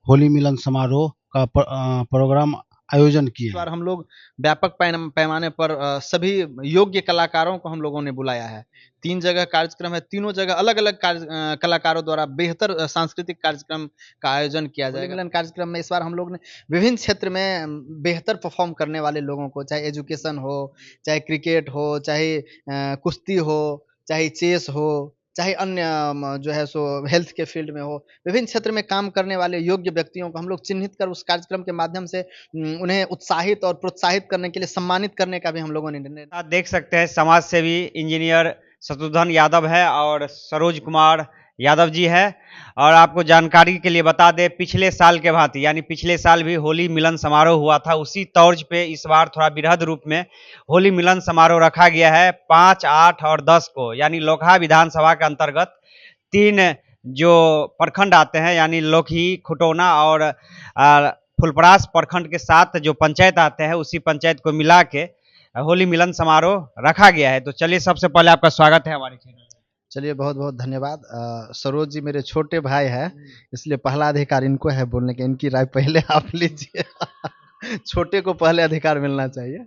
होली मिलन समारोह का प्रोग्राम आयोजन किए इस हैं। बार हम लोग व्यापक पैमाने पर सभी योग्य कलाकारों को हम लोगों ने बुलाया है। 3 जगह कार्यक्रम है, तीनों जगह अलग-अलग कलाकारों द्वारा बेहतर सांस्कृतिक कार्यक्रम का आयोजन किया जाएगा। मिलन कार्यक्रम में इस बार हम लोग ने विभिन्न क्षेत्र में बेहतर परफ़ॉर्म करने वाले लोगों को, चाहे एजुकेशन हो, चाहे क्रिकेट हो, चाहे कुश्ती हो, चाहे चेस हो, चाहे अन्य जो है सो हेल्थ के फील्ड में हो, विभिन्न क्षेत्र में काम करने वाले योग्य व्यक्तियों को हम लोग चिन्हित कर उस कार्यक्रम के माध्यम से उन्हें उत्साहित और प्रोत्साहित करने के लिए सम्मानित करने का भी हम लोगों ने निर्णय। आप देख सकते हैं समाज सेवी इंजीनियर शत्रुघ्न यादव है और सरोज कुमार यादव जी है। और आपको जानकारी के लिए बता दें, पिछले साल के भांति यानी पिछले साल भी होली मिलन समारोह हुआ था, उसी तौर पे इस बार थोड़ा वृहद रूप में होली मिलन समारोह रखा गया है 5, 8 और 10 को, यानी लोकहा विधानसभा के अंतर्गत 3 जो प्रखंड आते हैं यानी लोकही, खुटौना और फुलपरास प्रखंड के 7 जो पंचायत आते हैं, उसी पंचायत को मिला के होली मिलन समारोह रखा गया है। तो चलिए, सबसे पहले आपका स्वागत है हमारे चैनल में। चलिए, बहुत-बहुत धन्यवाद। सरोज जी मेरे छोटे भाई हैं, इसलिए पहला अधिकार इनको है बोलने का। इनकी राय पहले आप लीजिए। छोटे को पहले अधिकार मिलना चाहिए।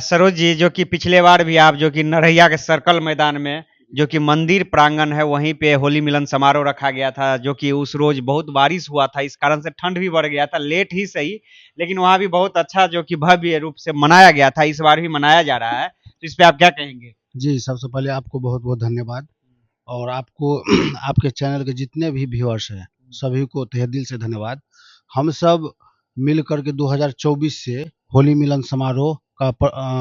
सरोज जी, जो कि पिछले बार भी आप जो कि नरहिया के सर्कल मैदान में जो कि मंदिर प्रांगण है वहीं पे होली मिलन समारोह रखा गया था, जो कि उस रोज बहुत बारिश हुआ था, इस कारण से ठंड भी बढ़ गया था, लेट ही सही, लेकिन वहां भी बहुत अच्छा जो कि भव्य रूप से मनाया गया था। इस बार भी मनाया जा रहा है, तो इस पे आप क्या कहेंगे? जी, सबसे पहले आपको बहुत-बहुत धन्यवाद और आपको आपके चैनल के जितने भी व्यूअर्स हैं, सभी को तहे दिल से धन्यवाद। हम सब मिल कर के 2024 से होली मिलन समारोह का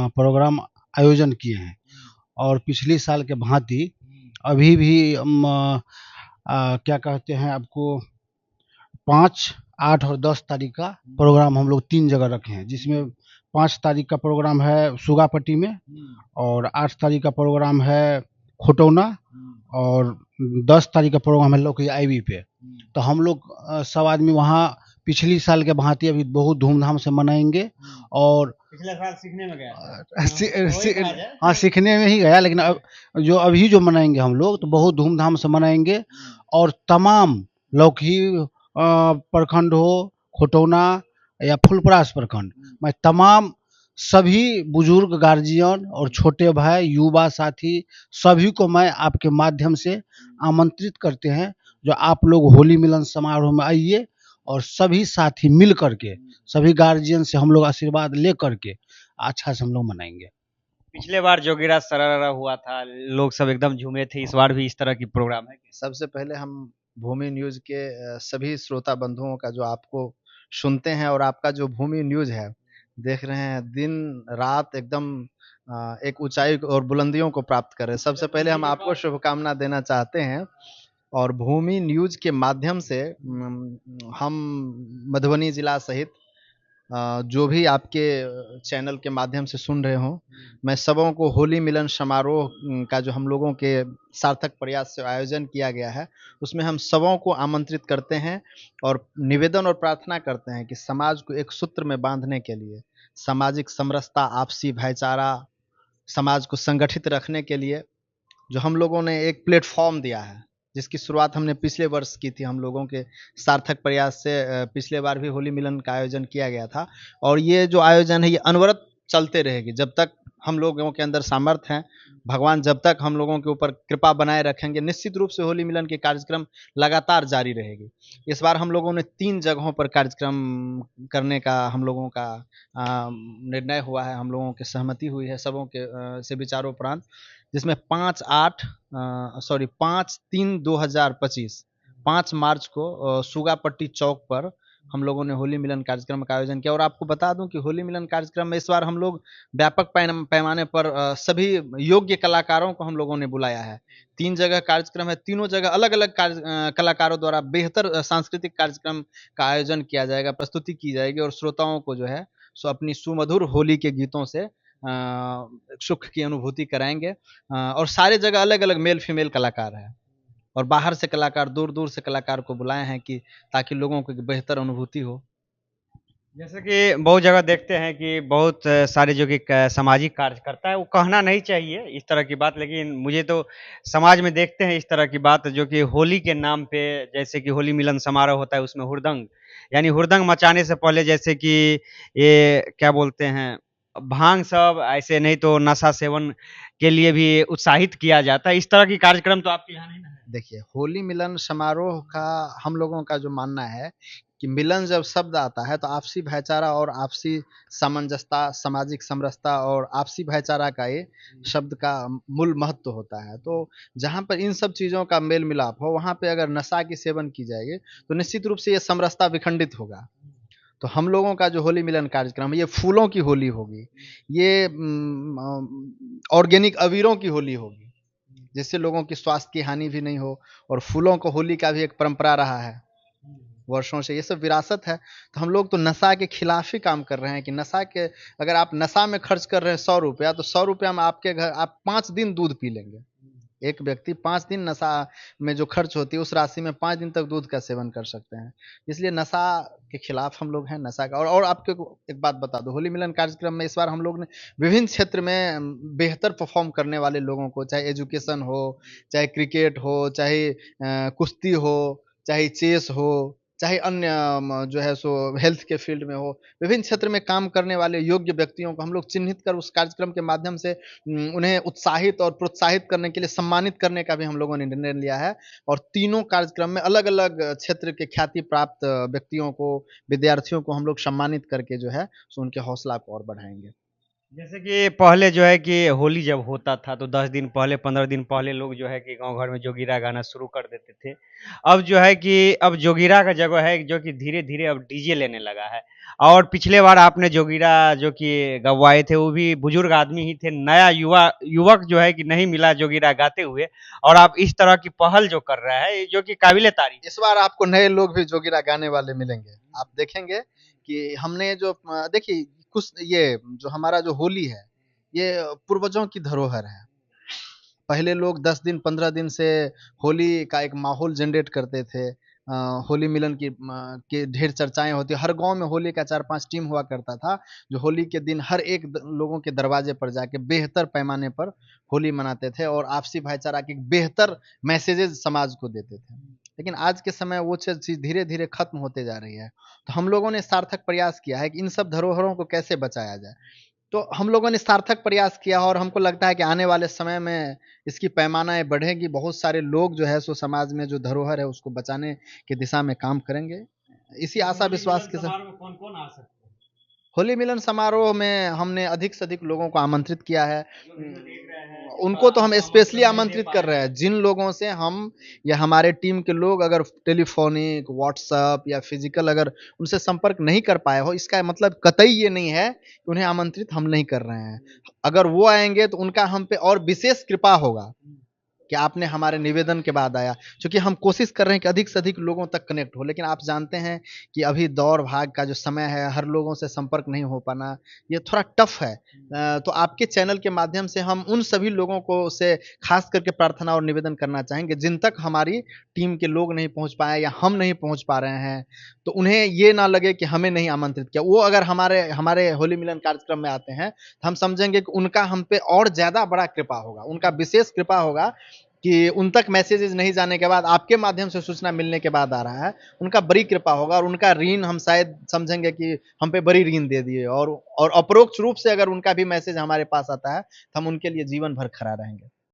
प्रोग्राम आयोजन किए हैं और पिछले साल के भांति अभी भी क्या कहते हैं आपको 5, 8 और 10 तारीख का प्रोग्राम हम लोग 3 जगह रखे हैं, जिसमें 5 तारीख का प्रोग्राम है सुगापट्टी में और 8 तारीख का प्रोग्राम है खुटौना और 10 तारीख का प्रोग्राम है लोकही आईवी पे। तो हम लोग सब आदमी वहाँ पिछली साल के भांति अभी बहुत धूमधाम से मनाएंगे और पिछले साल सीखने में गया था। हाँ, सीखने में ही गया, लेकिन अब जो अभी जो मनाएंगे हम लोग तो बहुत धूमधाम से मनाएंगे और तमाम लोकही प्रखंड हो, खुटौना या फुलपरास प्रखंड में तमाम सभी बुजुर्ग गार्जियन और छोटे भाई, युवा साथी सभी को मैं आपके माध्यम से आमंत्रित करते हैं, जो आप लोग होली मिलन समारोह में आइए और सभी साथी मिल करके, सभी गार्जियन से हम लोग आशीर्वाद ले करके अच्छा से हम लोग मनाएंगे। पिछले बार जोगिरा सरारा हुआ था, लोग सब एकदम झूमे थे, इस बार भी इस तरह की प्रोग्राम है? सबसे पहले हम भूमि न्यूज़ के सभी श्रोता बंधुओं का, जो आपको सुनते हैं और आपका जो भूमि न्यूज़ है, देख रहे हैं दिन रात एकदम एक ऊंचाई और बुलंदियों को प्राप्त कर रहे हैं। सबसे पहले हम आपको शुभकामना देना चाहते हैं और भूमि न्यूज़ के माध्यम से हम मधुबनी जिला सहित जो भी आपके चैनल के माध्यम से सुन रहे हों, मैं सबों को होली मिलन समारोह का जो हम लोगों के सार्थक प्रयास से आयोजन किया गया है, उसमें हम सबों को आमंत्रित करते हैं और निवेदन और प्रार्थना करते हैं कि समाज को एक सूत्र में बांधने के लिए, सामाजिक समरसता, आपसी भाईचारा, समाज को संगठित रखने के लिए जो हम लोगों ने एक प्लेटफॉर्म दिया है, जिसकी शुरुआत हमने पिछले वर्ष की थी। हम लोगों के सार्थक प्रयास से पिछले बार भी होली मिलन का आयोजन किया गया था और ये जो आयोजन है ये अनवरत चलते रहेगी जब तक हम लोगों के अंदर सामर्थ्य है। भगवान जब तक हम लोगों के ऊपर कृपा बनाए रखेंगे, निश्चित रूप से होली मिलन के कार्यक्रम लगातार जारी रहेगी। इस बार हम लोगों ने 3 जगहों पर कार्यक्रम करने का हम लोगों का निर्णय हुआ है, हम लोगों की सहमति हुई है सबों के से विचारोपरांत, जिसमें 5-3-2025 5 मार्च को सुगापट्टी चौक पर हम लोगों ने होली मिलन कार्यक्रम का आयोजन किया। और आपको बता दूं कि होली मिलन कार्यक्रम में इस बार हम लोग व्यापक पैमाने पर सभी योग्य कलाकारों को हम लोगों ने बुलाया है। 3 जगह कार्यक्रम है, तीनों जगह अलग-अलग कलाकारों द्वारा बेहतर सांस्कृतिक कार्यक्रम का आयोजन किया जाएगा, प्रस्तुति की जाएगी और श्रोताओं को जो है सो अपनी सुमधुर होली के गीतों से सुख की अनुभूति कराएंगे। और सारे जगह अलग-अलग मेल फीमेल कलाकार हैं और बाहर से कलाकार, दूर-दूर से कलाकार को बुलाए हैं कि ताकि लोगों को एक बेहतर अनुभूति हो। जैसे कि बहुत जगह देखते हैं कि बहुत सारे जो कि सामाजिक कार्यकर्ता है वो कहना नहीं चाहिए इस तरह की बात, लेकिन मुझे तो समाज में देखते हैं इस तरह की बात जो कि होली के नाम पे, जैसे कि होली मिलन समारोह होता है उसमें हुड़दंग, यानी हुड़दंग मचाने से पहले जैसे कि ये क्या बोलते हैं, भांग सब ऐसे, नहीं तो नशा सेवन के लिए भी उत्साहित किया जाता है। इस तरह की कार्यक्रम तो आपके यहाँ नहीं ना है? देखिए, होली मिलन समारोह का हम लोगों का जो मानना है कि मिलन जब शब्द आता है तो आपसी भाईचारा और आपसी सामंजस्यता, सामाजिक समरसता और आपसी भाईचारा का ये शब्द का मूल महत्व होता है। तो जहाँ पर इन सब चीज़ों का मेल मिलाप हो, वहाँ पे अगर नशा की सेवन की जाएगी तो निश्चित रूप से ये समरसता विखंडित होगा। तो हम लोगों का जो होली मिलन कार्यक्रम है, ये फूलों की होली होगी, ये ऑर्गेनिक अबीरों की होली होगी, जिससे लोगों की स्वास्थ्य की हानि भी नहीं हो। और फूलों को होली का भी एक परंपरा रहा है वर्षों से, ये सब विरासत है। तो हम लोग तो नशा के खिलाफ ही काम कर रहे हैं कि नशा के, अगर आप नशा में खर्च कर रहे हैं 100 रुपया, तो 100 रुपया में आपके घर आप 5 दिन दूध पी लेंगे। एक व्यक्ति 5 दिन नशा में जो खर्च होती है उस राशि में 5 दिन तक दूध का सेवन कर सकते हैं। इसलिए नशा के खिलाफ हम लोग हैं, नशा का। और आपको एक बात बता दो, होली मिलन कार्यक्रम में इस बार हम लोग ने विभिन्न क्षेत्र में बेहतर परफॉर्म करने वाले लोगों को, चाहे एजुकेशन हो, चाहे क्रिकेट हो, चाहे कुश्ती हो, चाहे चेस हो, चाहे अन्य जो है सो हेल्थ के फील्ड में हो, विभिन्न क्षेत्र में काम करने वाले योग्य व्यक्तियों को हम लोग चिन्हित कर उस कार्यक्रम के माध्यम से उन्हें उत्साहित और प्रोत्साहित करने के लिए सम्मानित करने का भी हम लोगों ने निर्णय लिया है। और तीनों कार्यक्रम में अलग-अलग क्षेत्र के ख्याति प्राप्त व्यक्तियों को, विद्यार्थियों को हम लोग सम्मानित करके जो है सो उनके हौसला को और बढ़ाएँगे। जैसे कि पहले जो है कि होली जब होता था तो 10 दिन पहले, 15 दिन पहले लोग जो है कि गाँव घर में जोगिरा गाना शुरू कर देते थे। अब जो है कि अब जोगिरा का जगह है जो कि धीरे-धीरे अब डीजे लेने लगा है। और पिछले बार आपने जोगिरा जो कि गवाए थे वो भी बुजुर्ग आदमी ही थे, नया युवक जो है कि नहीं मिला जोगिरा गाते हुए, और आप इस तरह की पहल जो कर रहे हैं जो कि काबिल-ए-तारीफ़। इस बार आपको नए लोग भी जोगिरा गाने वाले मिलेंगे। आप देखेंगे कि हमने जो देखिए कुछ ये जो हमारा जो होली है, ये पूर्वजों की धरोहर है। पहले लोग 10 दिन 15 दिन से होली का एक माहौल जनरेट करते थे। होली मिलन की ढेर चर्चाएँ होती, हर गाँव में होली का 4-5 टीम हुआ करता था, जो होली के दिन हर एक लोगों के दरवाजे पर जाके बेहतर पैमाने पर होली मनाते थे और आपसी भाईचारा के बेहतर मैसेजेस समाज को देते थे। लेकिन आज के समय वो चीज़ धीरे-धीरे खत्म होते जा रही है। तो हम लोगों ने सार्थक प्रयास किया है कि इन सब धरोहरों को कैसे बचाया जाए। तो हम लोगों ने सार्थक प्रयास किया और हमको लगता है कि आने वाले समय में इसकी पैमानाएँ बढ़ेगी। बहुत सारे लोग जो है सो समाज में जो धरोहर है उसको बचाने की दिशा में काम करेंगे। इसी आशा होली विश्वास मिलन के साथ समारोह में कौन-कौन आ सकते हैं? होली मिलन समारोह में हमने अधिक से अधिक लोगों को आमंत्रित किया है। जो वीडियो देख रहे हैं उनको तो हम आपको स्पेशली आमंत्रण नहीं दे आमंत्रित पा कर रहे रहे हैं। हैं, जिन लोगों से हम या हमारे टीम के लोग अगर टेलीफ़ोनिक, व्हाट्सएप या फ़िज़िकल अगर उनसे संपर्क नहीं कर पाए हो, इसका मतलब कतई ये नहीं है कि उन्हें आमंत्रित हम नहीं कर रहे हैं। अगर वो आएँगे तो उनका हम पे और विशेष कृपा होगा कि आपने हमारे निवेदन के बाद आया। चूँकि हम कोशिश कर रहे हैं कि अधिक से अधिक लोगों तक कनेक्ट हो, लेकिन आप जानते हैं कि अभी दौड़-भाग का जो समय है, हर लोगों से संपर्क नहीं हो पाना, ये थोड़ा टफ़ है। तो आपके चैनल के माध्यम से हम उन सभी लोगों को से ख़ास करके प्रार्थना और निवेदन करना चाहेंगे, जिन तक हमारी टीम के लोग नहीं पहुँच पाए या हम नहीं पहुँच पा रहे हैं, तो उन्हें ये ना लगे कि हमें नहीं आमंत्रित किया। वो अगर हमारे हमारे होली मिलन कार्यक्रम में आते हैं, तो हम समझेंगे कि उनका हम पे और ज़्यादा बड़ा कृपा होगा, उनका विशेष कृपा होगा कि उन तक मैसेजेस नहीं जाने के बाद आपके माध्यम से सूचना मिलने के बाद आ रहा है, उनका बड़ी कृपा होगा और उनका ऋण हम शायद समझेंगे कि हम पे बड़ी ऋण दे दिए। और अपरोक्ष रूप से अगर उनका भी मैसेज हमारे पास आता है, तो हम उनके लिए जीवन भर खड़ा रहेंगे।